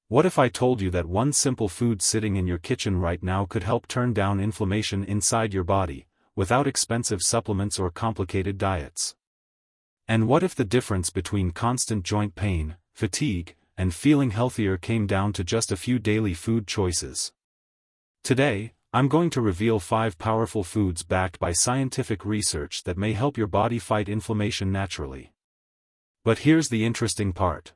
What if I told you that one simple food sitting in your kitchen right now could help turn down inflammation inside your body, without expensive supplements or complicated diets? And what if the difference between constant joint pain, fatigue, and feeling healthier came down to just a few daily food choices? Today, I'm going to reveal 5 powerful foods backed by scientific research that may help your body fight inflammation naturally. But here's the interesting part.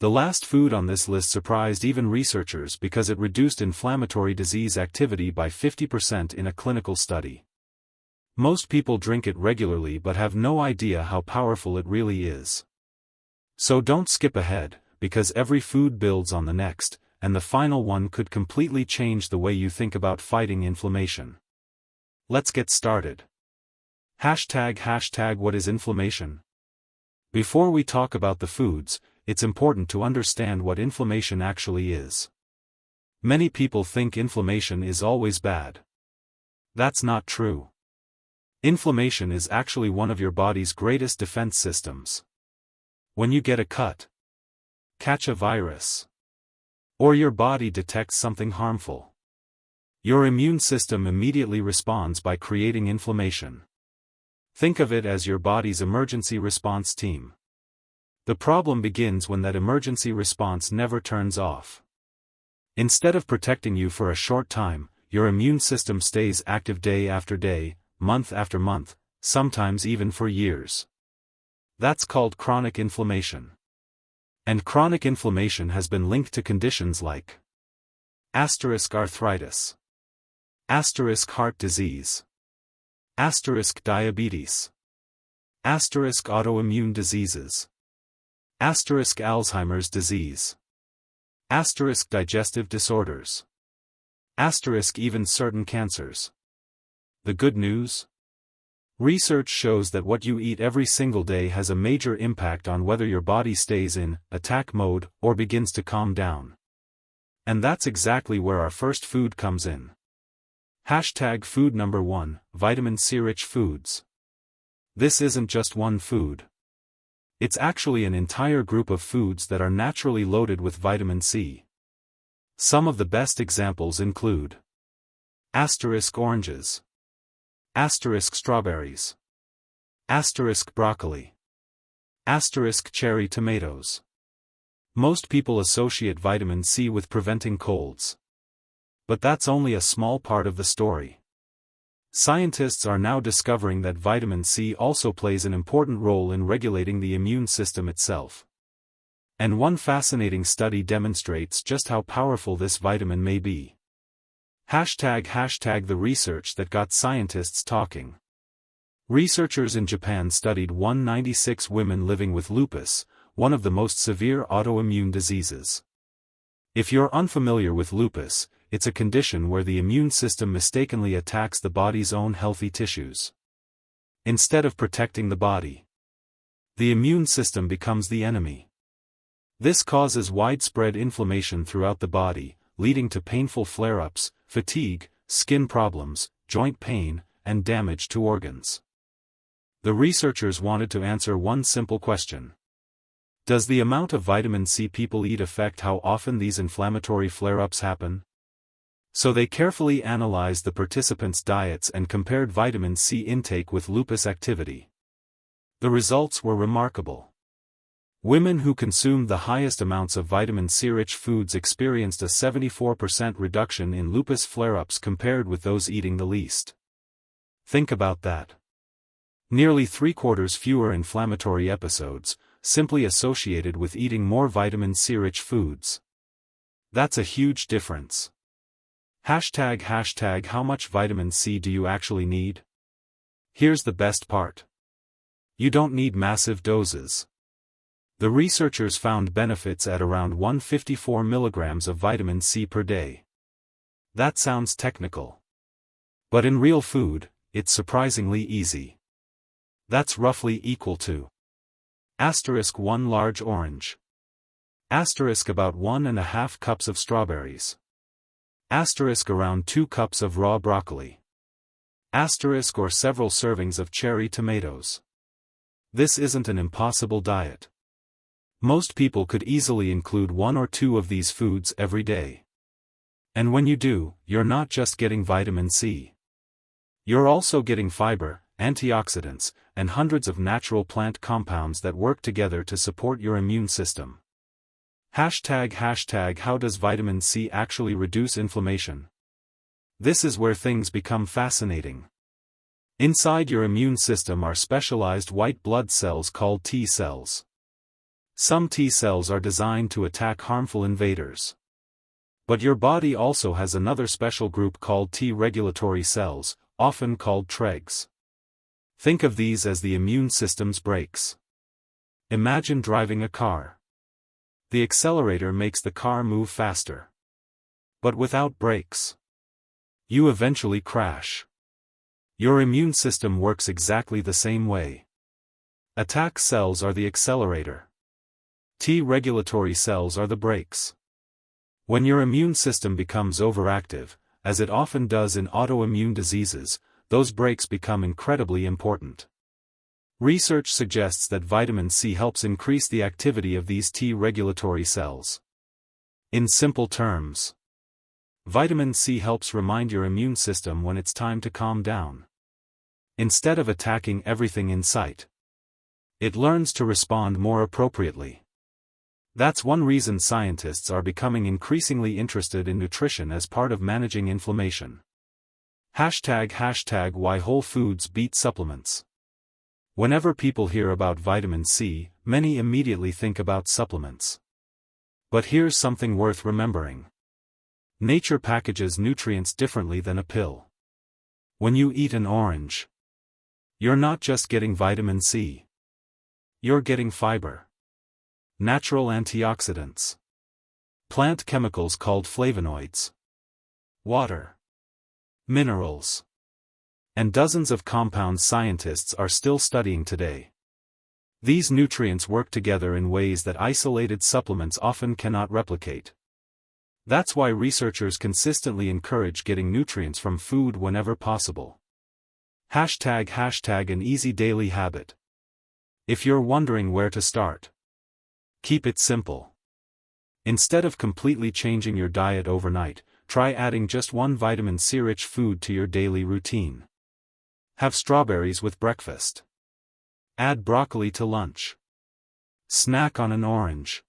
The last food on this list surprised even researchers because it reduced inflammatory disease activity by 50% in a clinical study. Most people drink it regularly but have no idea how powerful it really is. So don't skip ahead, because every food builds on the next, and the final one could completely change the way you think about fighting inflammation. Let's get started. ## What is inflammation? Before we talk about the foods, it's important to understand what inflammation actually is. Many people think inflammation is always bad. That's not true. Inflammation is actually one of your body's greatest defense systems. When you get a cut, catch a virus, or your body detects something harmful, your immune system immediately responds by creating inflammation. Think of it as your body's emergency response team. The problem begins when that emergency response never turns off. Instead of protecting you for a short time, your immune system stays active day after day, month after month, sometimes even for years. That's called chronic inflammation. And chronic inflammation has been linked to conditions like *arthritis, *heart disease, *diabetes, *autoimmune diseases, *Alzheimer's disease, *digestive disorders, *even certain cancers. The good news? Research shows that what you eat every single day has a major impact on whether your body stays in attack mode or begins to calm down. And that's exactly where our first food comes in. #Food number 1, Vitamin C-rich foods. This isn't just one food. It's actually an entire group of foods that are naturally loaded with vitamin C. Some of the best examples include *oranges, *strawberries, *broccoli, *cherry tomatoes. Most people associate vitamin C with preventing colds. But that's only a small part of the story. Scientists are now discovering that vitamin C also plays an important role in regulating the immune system itself. And one fascinating study demonstrates just how powerful this vitamin may be. #The research that got scientists talking. Researchers in Japan studied 196 women living with lupus, one of the most severe autoimmune diseases. If you're unfamiliar with lupus, it's a condition where the immune system mistakenly attacks the body's own healthy tissues. Instead of protecting the body, the immune system becomes the enemy. This causes widespread inflammation throughout the body, leading to painful flare-ups, fatigue, skin problems, joint pain, and damage to organs. The researchers wanted to answer one simple question. Does the amount of vitamin C people eat affect how often these inflammatory flare-ups happen? So they carefully analyzed the participants' diets and compared vitamin C intake with lupus activity. The results were remarkable. Women who consumed the highest amounts of vitamin C-rich foods experienced a 74% reduction in lupus flare-ups compared with those eating the least. Think about that. Nearly 3/4 fewer inflammatory episodes, simply associated with eating more vitamin C-rich foods. That's a huge difference. How much vitamin C do you actually need? Here's the best part. You don't need massive doses. The researchers found benefits at around 154 milligrams of vitamin C per day. That sounds technical. But in real food, it's surprisingly easy. That's roughly equal to *1 large orange, *about 1.5 cups of strawberries, *around 2 cups of raw broccoli, or several servings of cherry tomatoes. This isn't an impossible diet. Most people could easily include one or two of these foods every day. And when you do, you're not just getting vitamin C. You're also getting fiber, antioxidants, and hundreds of natural plant compounds that work together to support your immune system. ## How does vitamin C actually reduce inflammation? This is where things become fascinating. Inside your immune system are specialized white blood cells called T cells. Some T cells are designed to attack harmful invaders. But your body also has another special group called T regulatory cells, often called TREGs. Think of these as the immune system's brakes. Imagine driving a car. The accelerator makes the car move faster. But without brakes, you eventually crash. Your immune system works exactly the same way. Attack cells are the accelerator. T regulatory cells are the brakes. When your immune system becomes overactive, as it often does in autoimmune diseases, those brakes become incredibly important. Research suggests that vitamin C helps increase the activity of these T regulatory cells. In simple terms, vitamin C helps remind your immune system when it's time to calm down. Instead of attacking everything in sight, it learns to respond more appropriately. That's one reason scientists are becoming increasingly interested in nutrition as part of managing inflammation. ## Why whole foods beat supplements. Whenever people hear about vitamin C, many immediately think about supplements. But here's something worth remembering. Nature packages nutrients differently than a pill. When you eat an orange, you're not just getting vitamin C. You're getting fiber, natural antioxidants, plant chemicals called flavonoids, water, minerals, and dozens of compounds scientists are still studying today. These nutrients work together in ways that isolated supplements often cannot replicate. That's why researchers consistently encourage getting nutrients from food whenever possible. ## An easy daily habit. If you're wondering where to start, keep it simple. Instead of completely changing your diet overnight, try adding just one vitamin C-rich food to your daily routine. Have strawberries with breakfast. Add broccoli to lunch. Snack on an orange.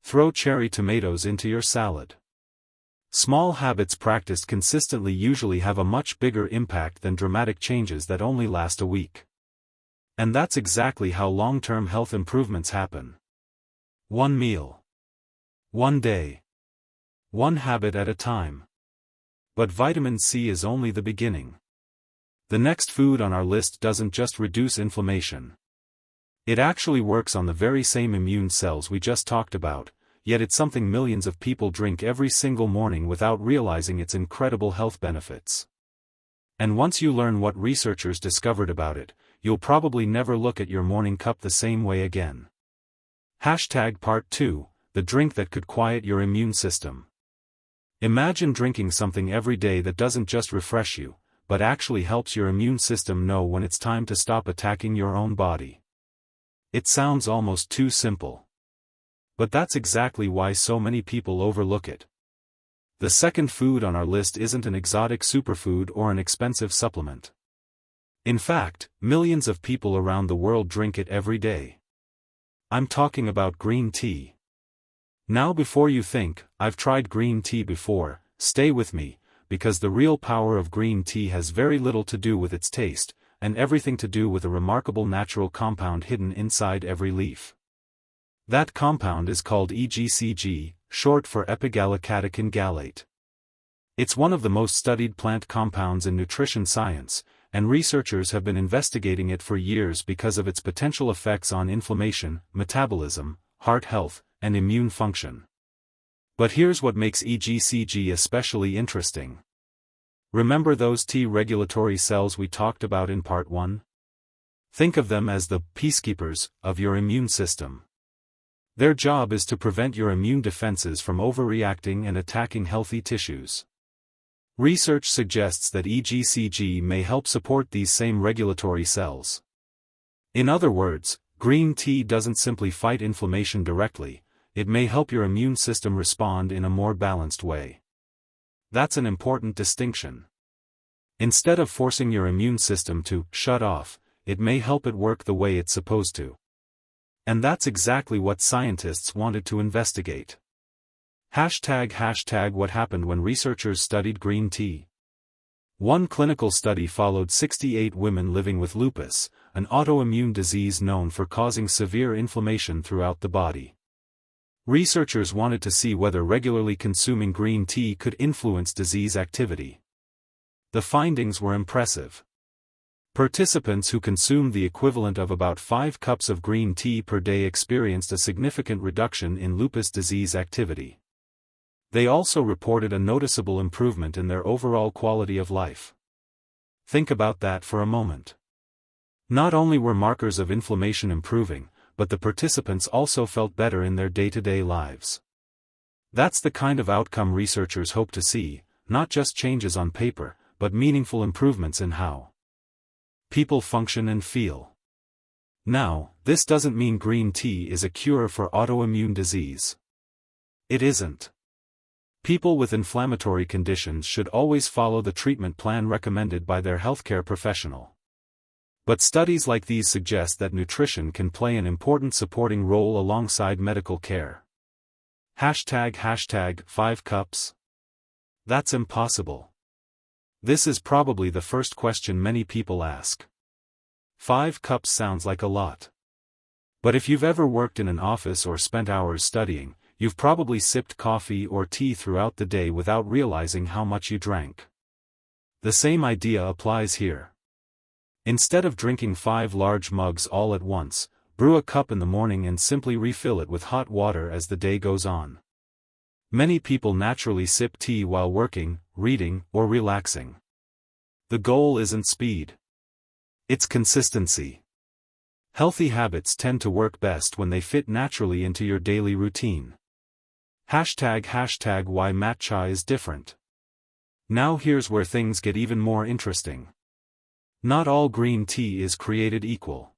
Throw cherry tomatoes into your salad. Small habits practiced consistently usually have a much bigger impact than dramatic changes that only last a week. And that's exactly how long-term health improvements happen. One meal, one day, one habit at a time. But vitamin C is only the beginning. The next food on our list doesn't just reduce inflammation. It actually works on the very same immune cells we just talked about, yet it's something millions of people drink every single morning without realizing its incredible health benefits. And once you learn what researchers discovered about it, you'll probably never look at your morning cup the same way again. #Part 2, the drink that could quiet your immune system. Imagine drinking something every day that doesn't just refresh you, but actually helps your immune system know when it's time to stop attacking your own body. It sounds almost too simple. But that's exactly why so many people overlook it. The second food on our list isn't an exotic superfood or an expensive supplement. In fact, millions of people around the world drink it every day. I'm talking about green tea. Now before you think, I've tried green tea before, stay with me, because the real power of green tea has very little to do with its taste, and everything to do with a remarkable natural compound hidden inside every leaf. That compound is called EGCG, short for epigallocatechin gallate. It's one of the most studied plant compounds in nutrition science, and researchers have been investigating it for years because of its potential effects on inflammation, metabolism, heart health, and immune function. But here's what makes EGCG especially interesting. Remember those T regulatory cells we talked about in part 1? Think of them as the peacekeepers of your immune system. Their job is to prevent your immune defenses from overreacting and attacking healthy tissues. Research suggests that EGCG may help support these same regulatory cells. In other words, Green tea doesn't simply fight inflammation directly, it may help your immune system respond in a more balanced way. That's an important distinction. Instead of forcing your immune system to shut off, it may help it work the way it's supposed to. And that's exactly what scientists wanted to investigate. What happened when researchers studied green tea? One clinical study followed 68 women living with lupus, an autoimmune disease known for causing severe inflammation throughout the body. Researchers wanted to see whether regularly consuming green tea could influence disease activity. The findings were impressive. Participants who consumed the equivalent of about 5 cups of green tea per day experienced a significant reduction in lupus disease activity. They also reported a noticeable improvement in their overall quality of life. Think about that for a moment. Not only were markers of inflammation improving, but the participants also felt better in their day-to-day lives. That's the kind of outcome researchers hope to see, not just changes on paper, but meaningful improvements in how people function and feel. Now, this doesn't mean green tea is a cure for autoimmune disease. It isn't. People with inflammatory conditions should always follow the treatment plan recommended by their healthcare professional. But studies like these suggest that nutrition can play an important supporting role alongside medical care. #5 cups? That's impossible. This is probably the first question many people ask. 5 cups sounds like a lot. But if you've ever worked in an office or spent hours studying, you've probably sipped coffee or tea throughout the day without realizing how much you drank. The same idea applies here. Instead of drinking 5 large mugs all at once, brew a cup in the morning and simply refill it with hot water as the day goes on. Many people naturally sip tea while working, reading, or relaxing. The goal isn't speed. It's consistency. Healthy habits tend to work best when they fit naturally into your daily routine. #Why matcha is different. Now here's where things get even more interesting. Not all green tea is created equal.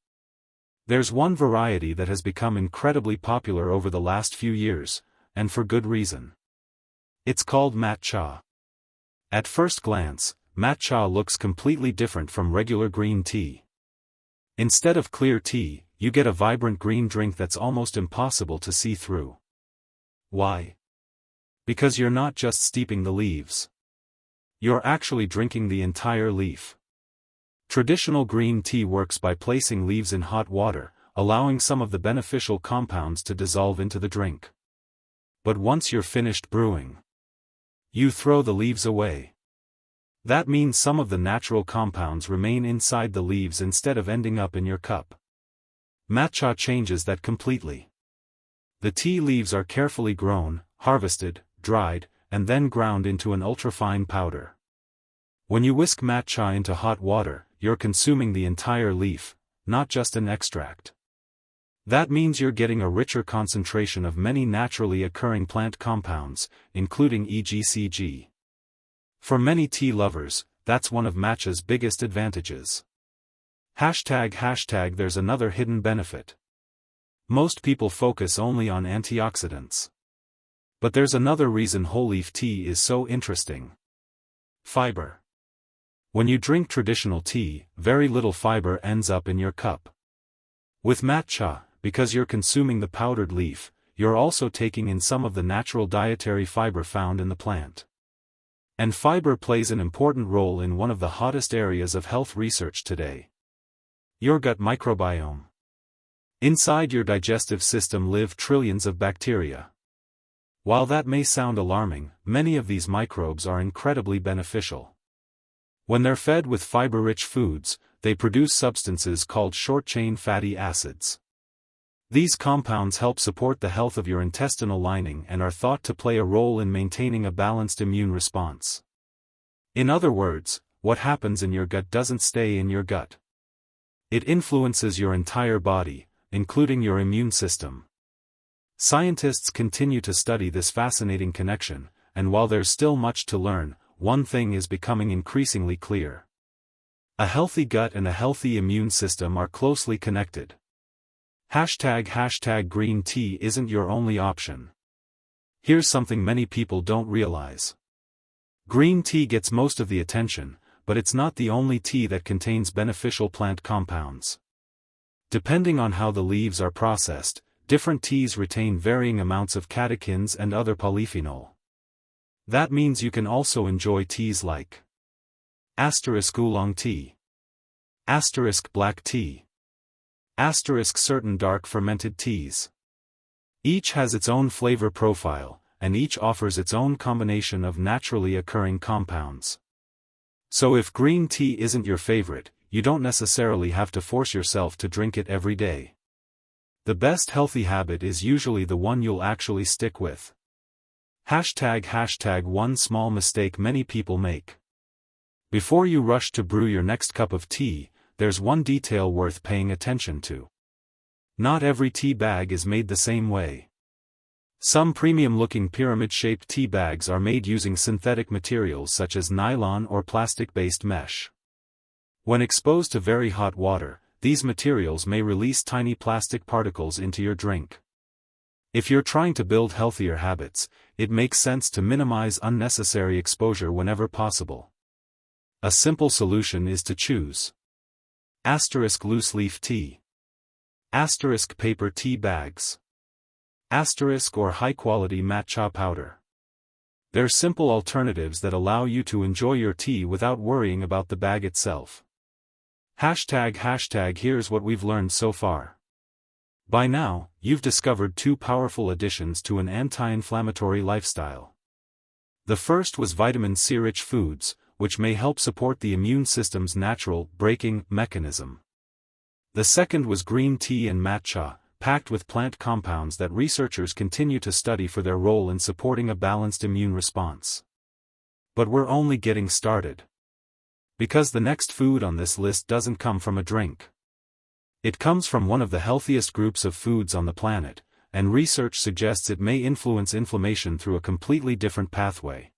There's one variety that has become incredibly popular over the last few years, and for good reason. It's called matcha. At first glance, matcha looks completely different from regular green tea. Instead of clear tea, you get a vibrant green drink that's almost impossible to see through. Why? Because you're not just steeping the leaves. You're actually drinking the entire leaf. Traditional green tea works by placing leaves in hot water, allowing some of the beneficial compounds to dissolve into the drink. But once you're finished brewing, you throw the leaves away. That means some of the natural compounds remain inside the leaves instead of ending up in your cup. Matcha changes that completely. The tea leaves are carefully grown, harvested, dried, and then ground into an ultrafine powder. When you whisk matcha into hot water, you're consuming the entire leaf, not just an extract. That means you're getting a richer concentration of many naturally occurring plant compounds, including EGCG. For many tea lovers, that's one of matcha's biggest advantages. There's another hidden benefit. Most people focus only on antioxidants. But there's another reason whole leaf tea is so interesting. Fiber. When you drink traditional tea, very little fiber ends up in your cup. With matcha, because you're consuming the powdered leaf, you're also taking in some of the natural dietary fiber found in the plant. And fiber plays an important role in one of the hottest areas of health research today. Your gut microbiome. Inside your digestive system live trillions of bacteria. While that may sound alarming, many of these microbes are incredibly beneficial. When they're fed with fiber-rich foods, they produce substances called short-chain fatty acids. These compounds help support the health of your intestinal lining and are thought to play a role in maintaining a balanced immune response. In other words, what happens in your gut doesn't stay in your gut. It influences your entire body, including your immune system. Scientists continue to study this fascinating connection, and while there's still much to learn, one thing is becoming increasingly clear. A healthy gut and a healthy immune system are closely connected. Hashtag green tea isn't your only option. Here's something many people don't realize. Green tea gets most of the attention, but it's not the only tea that contains beneficial plant compounds. Depending on how the leaves are processed, different teas retain varying amounts of catechins and other polyphenol. That means you can also enjoy teas like oolong tea, black tea, certain dark fermented teas. Each has its own flavor profile, and each offers its own combination of naturally occurring compounds. So if green tea isn't your favorite, you don't necessarily have to force yourself to drink it every day. The best healthy habit is usually the one you'll actually stick with. One small mistake many people make. Before you rush to brew your next cup of tea, there's one detail worth paying attention to. Not every tea bag is made the same way. Some premium-looking pyramid-shaped tea bags are made using synthetic materials such as nylon or plastic-based mesh. When exposed to very hot water, these materials may release tiny plastic particles into your drink. If you're trying to build healthier habits, it makes sense to minimize unnecessary exposure whenever possible. A simple solution is to choose loose leaf tea, paper tea bags, or high-quality matcha powder. They're simple alternatives that allow you to enjoy your tea without worrying about the bag itself. Here's what we've learned so far. By now, you've discovered two powerful additions to an anti-inflammatory lifestyle. The first was vitamin C-rich foods, which may help support the immune system's natural breaking mechanism. The second was green tea and matcha, packed with plant compounds that researchers continue to study for their role in supporting a balanced immune response. But we're only getting started. Because the next food on this list doesn't come from a drink. It comes from one of the healthiest groups of foods on the planet, and research suggests it may influence inflammation through a completely different pathway.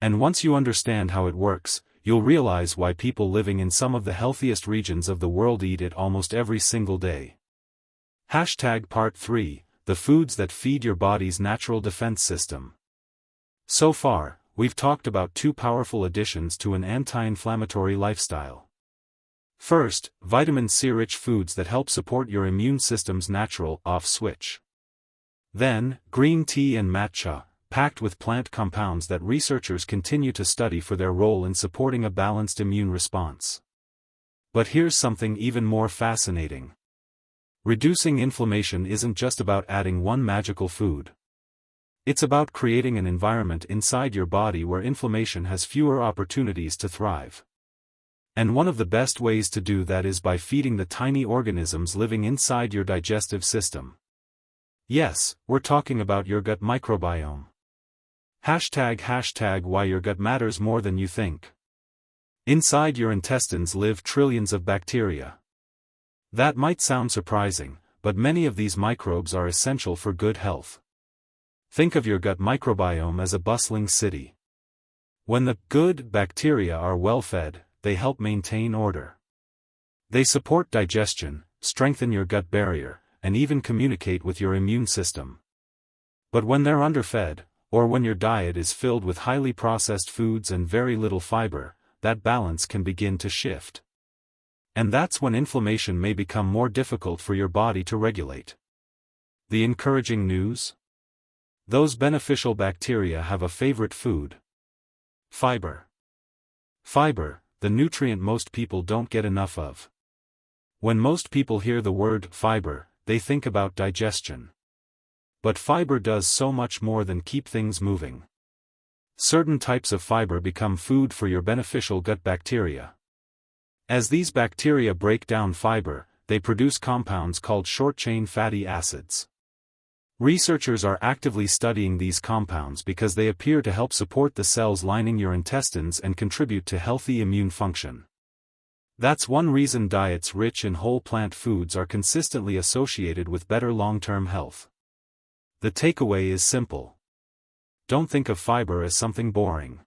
And once you understand how it works, you'll realize why people living in some of the healthiest regions of the world eat it almost every single day. Part 3, the foods that feed your body's natural defense system. So far, we've talked about two powerful additions to an anti-inflammatory lifestyle. First, vitamin C-rich foods that help support your immune system's natural off switch. Then, green tea and matcha, packed with plant compounds that researchers continue to study for their role in supporting a balanced immune response. But here's something even more fascinating. Reducing inflammation isn't just about adding one magical food. It's about creating an environment inside your body where inflammation has fewer opportunities to thrive. And one of the best ways to do that is by feeding the tiny organisms living inside your digestive system. Yes, we're talking about your gut microbiome. Why your gut matters more than you think. Inside your intestines live trillions of bacteria. That might sound surprising, but many of these microbes are essential for good health. Think of your gut microbiome as a bustling city. When the good bacteria are well fed, they help maintain order. They support digestion, strengthen your gut barrier, and even communicate with your immune system. But when they're underfed, or when your diet is filled with highly processed foods and very little fiber, that balance can begin to shift. And that's when inflammation may become more difficult for your body to regulate. The encouraging news? Those beneficial bacteria have a favorite food. Fiber. Fiber, the nutrient most people don't get enough of. When most people hear the word fiber, they think about digestion. But fiber does so much more than keep things moving. Certain types of fiber become food for your beneficial gut bacteria. As these bacteria break down fiber, they produce compounds called short-chain fatty acids. Researchers are actively studying these compounds because they appear to help support the cells lining your intestines and contribute to healthy immune function. That's one reason diets rich in whole plant foods are consistently associated with better long-term health. The takeaway is simple. Don't think of fiber as something boring.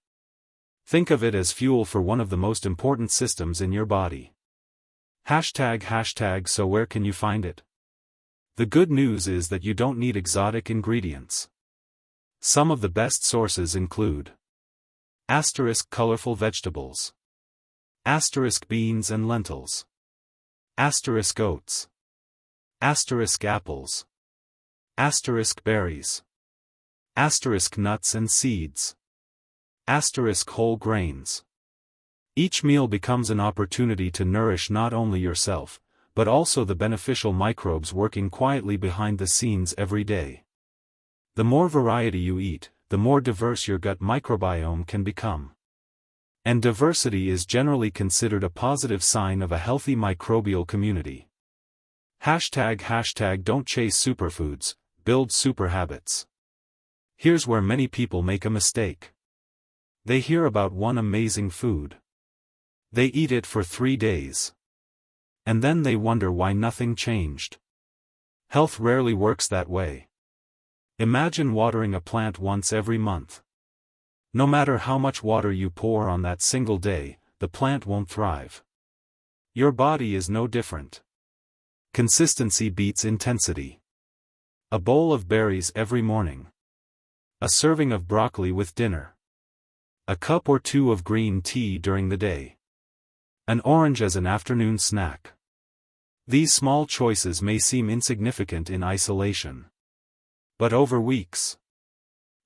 Think of it as fuel for one of the most important systems in your body. So where can you find it? The good news is that you don't need exotic ingredients. Some of the best sources include colorful vegetables, beans and lentils, oats, apples, berries, nuts and seeds, whole grains. Each meal becomes an opportunity to nourish not only yourself, but also the beneficial microbes working quietly behind the scenes every day. The more variety you eat, the more diverse your gut microbiome can become. And diversity is generally considered a positive sign of a healthy microbial community. Don't chase superfoods, build super habits. Here's where many people make a mistake. They hear about one amazing food. They eat it for 3 days. And then they wonder why nothing changed. Health rarely works that way. Imagine watering a plant once every month. No matter how much water you pour on that single day, the plant won't thrive. Your body is no different. Consistency beats intensity. A bowl of berries every morning. A serving of broccoli with dinner. A cup or two of green tea during the day. An orange as an afternoon snack. These small choices may seem insignificant in isolation. But over weeks,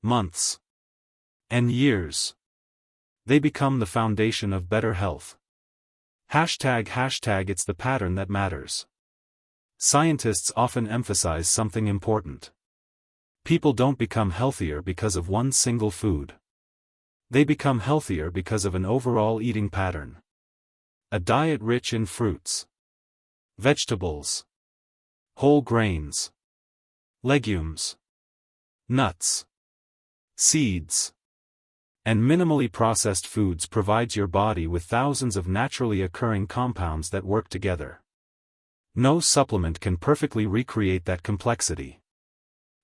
months, and years, they become the foundation of better health. It's the pattern that matters. Scientists often emphasize something important. People don't become healthier because of one single food. They become healthier because of an overall eating pattern. A diet rich in fruits, vegetables, whole grains, legumes, nuts, seeds, and minimally processed foods provides your body with thousands of naturally occurring compounds that work together. No supplement can perfectly recreate that complexity.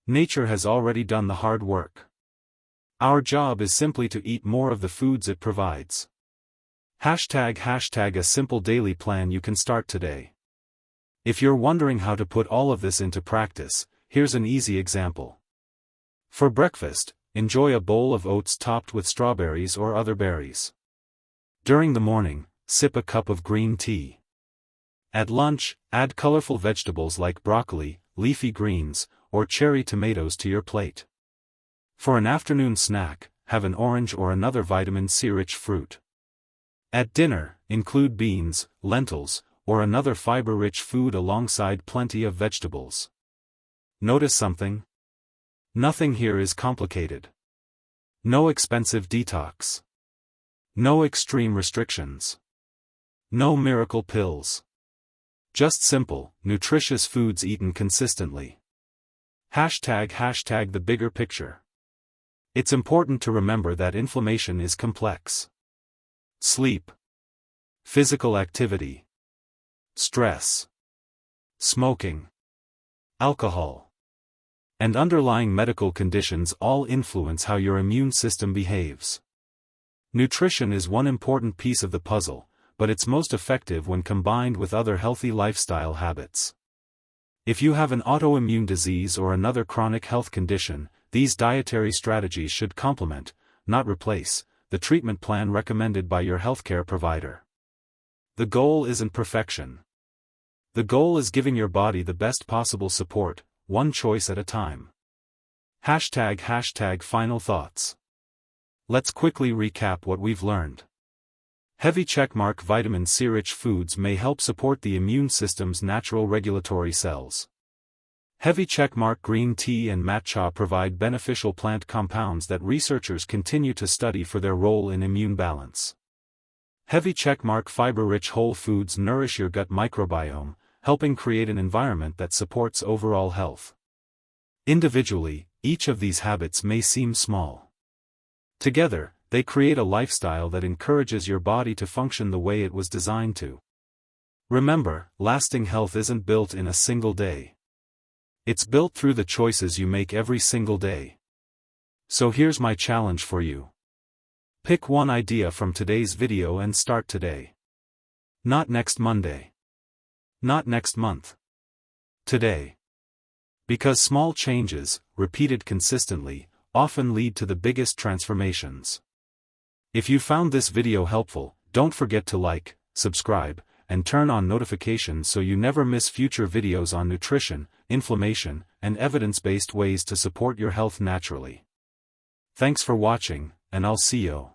Nature has already done the hard work. Our job is simply to eat more of the foods it provides. A simple daily plan you can start today. If you're wondering how to put all of this into practice, here's an easy example. For breakfast, enjoy a bowl of oats topped with strawberries or other berries. During the morning, sip a cup of green tea. At lunch, add colorful vegetables like broccoli, leafy greens, or cherry tomatoes to your plate. For an afternoon snack, have an orange or another vitamin C-rich fruit. At dinner, include beans, lentils, or another fiber-rich food alongside plenty of vegetables. Notice something? Nothing here is complicated. No expensive detox. No extreme restrictions. No miracle pills. Just simple, nutritious foods eaten consistently. The bigger picture. It's important to remember that inflammation is complex. Sleep, physical activity, stress, smoking, alcohol, and underlying medical conditions all influence how your immune system behaves. Nutrition is one important piece of the puzzle, but it's most effective when combined with other healthy lifestyle habits. If you have an autoimmune disease or another chronic health condition, these dietary strategies should complement, not replace, the treatment plan recommended by your healthcare provider. The goal isn't perfection. The goal is giving your body the best possible support, one choice at a time. Final thoughts. Let's quickly recap what we've learned. Heavy checkmark vitamin C-rich foods may help support the immune system's natural regulatory cells. Heavy checkmark green tea and matcha provide beneficial plant compounds that researchers continue to study for their role in immune balance. Heavy checkmark fiber-rich whole foods nourish your gut microbiome, helping create an environment that supports overall health. Individually, each of these habits may seem small. Together, they create a lifestyle that encourages your body to function the way it was designed to. Remember, lasting health isn't built in a single day. It's built through the choices you make every single day. So here's my challenge for you. Pick one idea from today's video and start today. Not next Monday. Not next month. Today. Because small changes, repeated consistently, often lead to the biggest transformations. If you found this video helpful, don't forget to like, subscribe, and turn on notifications so you never miss future videos on nutrition, inflammation, and evidence-based ways to support your health naturally. Thanks for watching, and I'll see you.